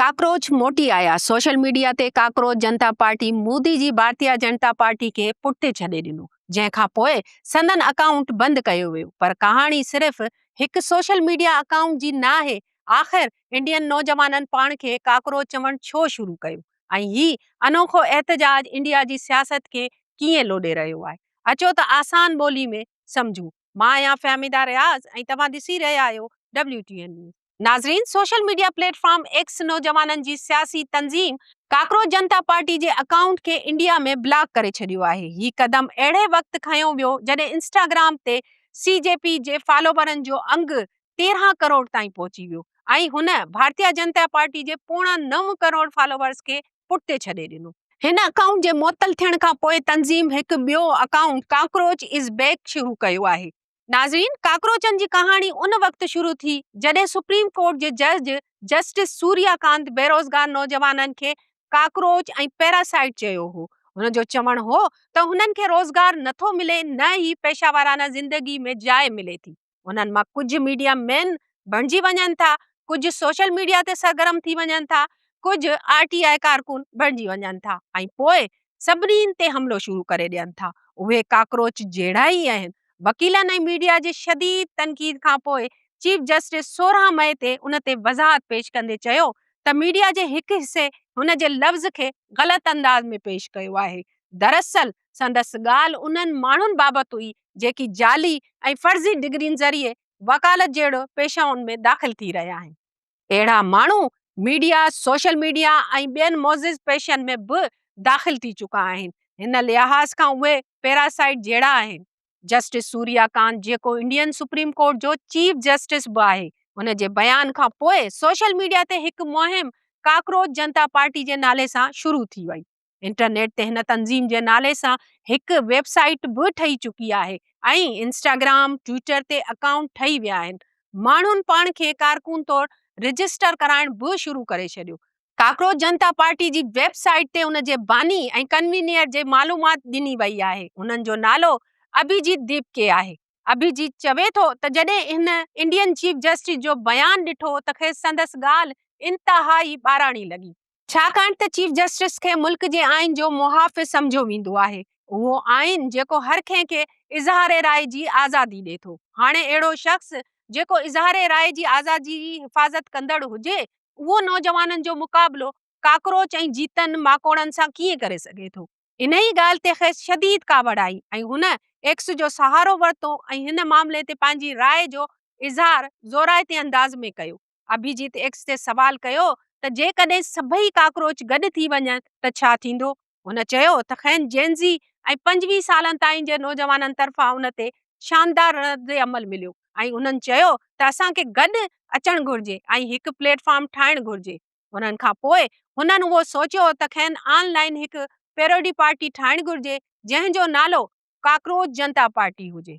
Cockroach मोटी आया। Social media ते काकरोच जनता पार्टी मोदी जी भारतीय जनता पार्टी के पुठिते छॾे ॾिनो, जंहिंखां पोइ संदन अकाउंट बंदि कयो वियो। पर कहाणी सिर्फ़ हिकु सोशल मीडिया अकाउंट जी न आहे। आख़िर इंडियन नौजवाननि पाण खे काकरोच चवणु छो शुरू कयो ऐं ही अनोखो एहतजाज इंडिया जी सियासत खे कीअं लोॾे रहियो आहे। अचो त आसान ॿोली में सम्झूं। मां आहियां फ़हमीदा रियाज़ ऐं तव्हां ॾिसी रहिया आहियो WTN न्यूज़। नाज़रीन, सोशल मीडिया प्लेटफॉर्म एक्स नौजवाननि जी सियासी तंज़ीम काकरोच जनता पार्टी जे अकाउंट खे इंडिया में ब्लॉक करे छॾियो आहे। ही क़दम अहिड़े वक़्तु खयो वियो जॾहिं इंस्टाग्राम ते CJP जे फॉलोवरनि जो अंगु 13 करोड़ ताईं पहुची वियो ऐं हुन भारतीय जनता पार्टी जे पोणा 9 करोड़ फॉलोवर्स खे पुठिते छॾे ॾिनो। हिन अकाउंट जे मुअत्तल थियण खां पोइ तंज़ीम हिकु ॿियो अकाउंट काकरोच इज़ बैक शुरू कयो आहे। नाज़रीन, काकरोचनि जी कहाणी उन वक़्तु शुरू थी जॾहिं सुप्रीम कोर्ट जे जज जस्टिस सूर्यकांत बेरोज़गार नौजवाननि खे काकरोच ऐं पैरासाइट चयो हो। हुन जो चवणु हो त हुननि खे रोज़गार नथो मिले, न ई पेशावराना ज़िंदगी में जाइ मिले थी। उन्हनि मां कुझु मीडिया मैन बणिजी वञनि था, कुझु सोशल मीडिया ते सरगर्म थी वञनि था, कुझु RTI कारकुन बणिजी वञनि था ऐं पोइ सभिनीनि ते हमिलो शुरू करे ॾियनि था। उहे काकरोच जहिड़ा ई आहिनि। वकीलनि ऐं मीडिया जे शदीद तनक़ीद खां पोइ चीफ जस्टिस 16 मई ते उन ते वज़ाहत पेश कंदे चयो त मीडिया जे हिकु हिसे हुन जे लफ़्ज़ खे ग़लति अंदाज़ में पेश कयो आहे। दरअसल संदसि ॻाल्हि उन्हनि माण्हुनि बाबति हुई जेकी जाली ऐं फर्ज़ी डिग्रियुनि ज़रिए वकालत जहिड़ो पेशाउनि में दाख़िल थी रहिया आहिनि। अहिड़ा माण्हू मीडिया, सोशल मीडिया ऐं ॿियनि मोज़िज़ पेशनि में बि दाख़िल थी चुका आहिनि। हिन लिहाज़ खां उहे पैरासाइट जहिड़ा आहिनि। जस्टिस सूर्यकांत, जेको इंडियन सुप्रीम कोर्ट जो चीफ जस्टिस बि आहे, उन जे बयान खां पोइ सोशल मीडिया ते हिकु मुहिम काकरोच जनता पार्टी जे नाले सां शुरू थी वई। इंटरनेट ते हिन तंज़ीम जे नाले सां हिकु वेबसाइट बि ठही चुकी आहे ऐं इंस्टाग्राम, ट्विटर ते अकाउंट ठही विया आहिनि। माण्हुनि पाण खे कारकुन तौरु रजिस्टर कराइण बि शुरू करे छॾियो। काकरोच जनता पार्टी जी वेबसाइट ते उन जे बानी ऐं कन्वीनियर जे मालूमात ॾिनी वई आहे। उन्हनि जो नालो अभिजीत दीपके आहे। अभिजीत चवे थो त जॾहिं हिन इंडियन चीफ जस्टिस जो बयान ॾिठो त खेसि संदसि ॻाल्हि इंतिहाई ॿाराणी लॻी, छाकाणि त चीफ जस्टिस खे मुल्क जे आइन जो मुहाफ़िज़ सम्झो वेंदो आहे। उहो आइन जेको हर कंहिंखे इज़हार राय जी आज़ादी ॾिए थो। हाणे अहिड़ो शख़्स जेको इज़हार राय जी आज़ादी जी हिफ़ाज़त कंदड़ हुजे, उहो नौजवाननि जो मुक़ाबिलो काकरोच ऐं जीतनि माकोड़नि सां कीअं करे सघे थो। इन ई ॻाल्हि ते खेसि शदीद कावड़ आई ऐं हुन एक्स जो सहारो वरितो ऐं हिन मामले ते पंहिंजी राय जो इज़हार ज़ोराइते अंदाज़ में कयो। अभिजीत एक्स ते सवाल कयो त जेकॾहिं सभई काकरोच गॾु थी वञनि त छा थींदो। हुन चयो त खेनि जेनज़ी ऐं 25 सालनि ताईं जे नौजवाननि तरफ़ां उन ते शानदार रद्द अमल मिलियो ऐं उन्हनि चयो त असांखे गॾु अचणु घुर्जे ऐं हिकु प्लेटफॉर्म ठाहिणु घुर्जे। उन्हनि खां पोइ हुननि उहो सोचियो त खेनि ऑनलाइन हिकु पैरोडी पार्टी ठाहिणु घुर्जे जंहिंजो नालो काकरोच जनता पार्टी हुजे।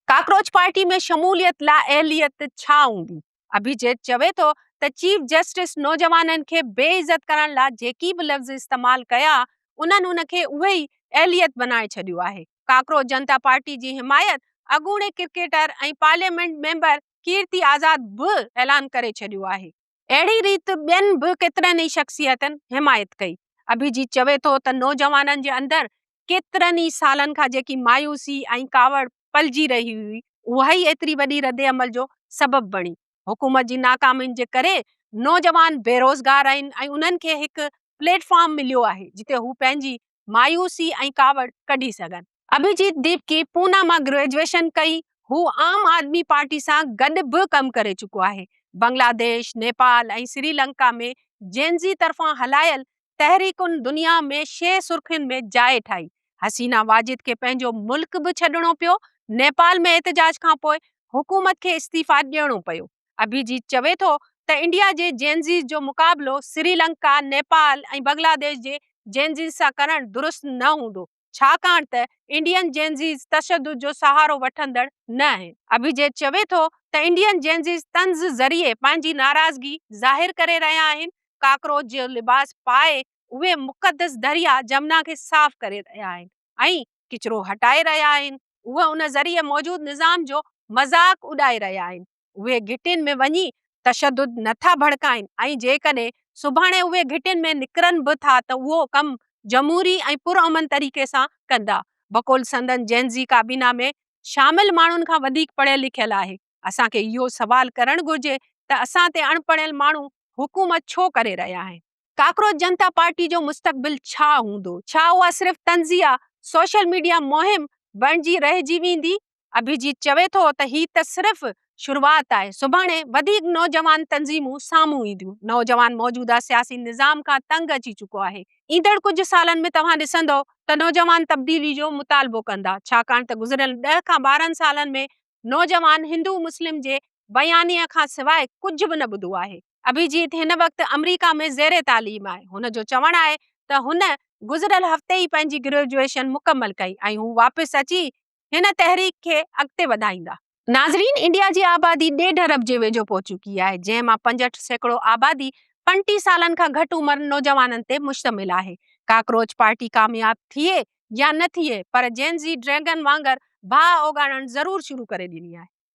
काकरोच पार्टी में शमूलियत लाइ अहलियत छा हूंदी? अभिजीत चवे थो त चीफ जस्टिस नौजवाननि खे बेइज़त करण लाइ जेकी बि लफ़्ज़ इस्तेमाल कया, उन्हनि उन खे उहे ई अहलियत बनाए छॾियो आहे। काकरोच जनता पार्टी जी हिमायत अॻूणे क्रिकेटर ऐं पार्लियामेंट मेंबर कीर्ति आज़ाद बि ऐलान करे छॾियो आहे। अहिड़ी रीति ॿियनि बि केतिरनि ई शख़्सियतनि हिमायत कई। अभिजीत चवे थो त नौजवाननि जे अंदरि केतिरनि ई सालनि खां जेकी मायूसी ऐं कावड़ पलिजी रही हुई, उहा ई एतिरी वॾी रद्द अमल जो सबबु बणी। हुकूमत जी नाकामियुनि जे करे नौजवान बेरोज़गार आहिनि ऐं उन्हनि खे हिकु प्लेटफॉर्म मिलियो आहे जिते हू पंहिंजी मायूसी ऐं कावड़ कढी सघनि। अभिजीत दीपके पूना मां ग्रेजुएशन कई। हू आम आदमी पार्टी सां गॾु बि कमु करे चुको आहे। बांग्लादेश, नेपाल ऐं श्रीलंका में जेनज़ी तरफ़ां हलायल तहरीकुनि दुनिया में 6 सुर्ख़ियुनि में जाइ ठाही। हसीना वाजिद खे पंहिंजो मुल्क बि छॾिणो पियो। नेपाल में एहतजाज खां पोइ हुकूमत खे इस्तीफ़ा ॾियणो पियो। अभिजीत चवे थो त इंडिया जे जेनज़ी जो मुक़ाबिलो श्रीलंका, नेपाल ऐं बांग्लादेश जे जेनज़ी सां करणु दुरुस्त न हूंदो, छाकाणि त इंडियन जेनज़ीज़ तशद्दुद जो सहारो वठंदड़ न आहिनि। अभिजीत चवे थो त इंडियन जेनज़ीज़ तंज़ ज़रिए पंहिंजी नाराज़गी ज़ाहिर करे रहिया आहिनि। काकरोच जो लिबास पाए उहे मुक़दस दरिया जमुना खे साफ़ करे रहिया आहिनि ऐं किचिरो हटाए रहिया आहिनि। उहे उन ज़रिए मौजूदु निज़ाम जो मज़ाक़ उॾाए रहिया आहिनि। उहे घिटियुनि में वञी तशद्दुद नथा भड़काइनि ऐं जेकॾहिं सुभाणे उहे घिटियुनि में निकिरनि बि था त उहो कमु जमहूरी ऐं पुरअमन तरीक़े सां कंदा। बकुल संदन जेनज़ी काबीना में शामिल माण्हुनि खां वधीक पढ़ियल लिखियल आहे। असांखे इहो सवाल करणु घुर्जे त असां ते अणपढ़ियल माण्हू हुकूमत छो करे रहिया आहिनि। काकरोच जनता पार्टी जो मुस्तक़बिल छा हूंदो? छा उहा सिर्फ़ तंज़िया सोशल मीडिया मुहिम बणिजी रहिजी वेंदी? अभिजीत चवे थो त ही त सिर्फ़ शुरूआत आहे। सुभाणे वधीक नौजवान तंज़ीमूं साम्हूं ईंदियूं। नौजवान मौजूदा सियासी निज़ाम खां तंग अची चुको आहे। ईंदड़ कुझु सालनि में तव्हां ॾिसंदव त नौजवान तब्दीली जो मुतालबो कंदा, छाकाणि त गुज़िरियल 10 खां 12 सालनि में नौजवान हिंदू मुस्लिम जे बयानीअ खां सवाइ कुझु बि न ॿुधो आहे। अभिजीत हिन वक़्तु अमरीका में ज़ेरे तालीम आहे। हुन जो चवणु आहे त हुन गुज़िरियल हफ़्ते ई पंहिंजी ग्रेजुएशन मुकमल कई ऐं हू वापसि अची हिन तहरीक खे अॻिते वधाईंदा। नाज़रीन, इंडिया जी आबादी 1.5 अरब जे वेझो पहुची चुकी आहे, जंहिं मां 65% आबादी 35 सालनि खां घटि उमिरि नौजवाननि ते मुश्तमिल आहे। काकरोच पार्टी कामयाब थिए या न थिए, पर जेन ज़ी ड्रैगन वांगुरु भाउ ओगाणणु ज़रूर शुरू करे ॾिनी आहे।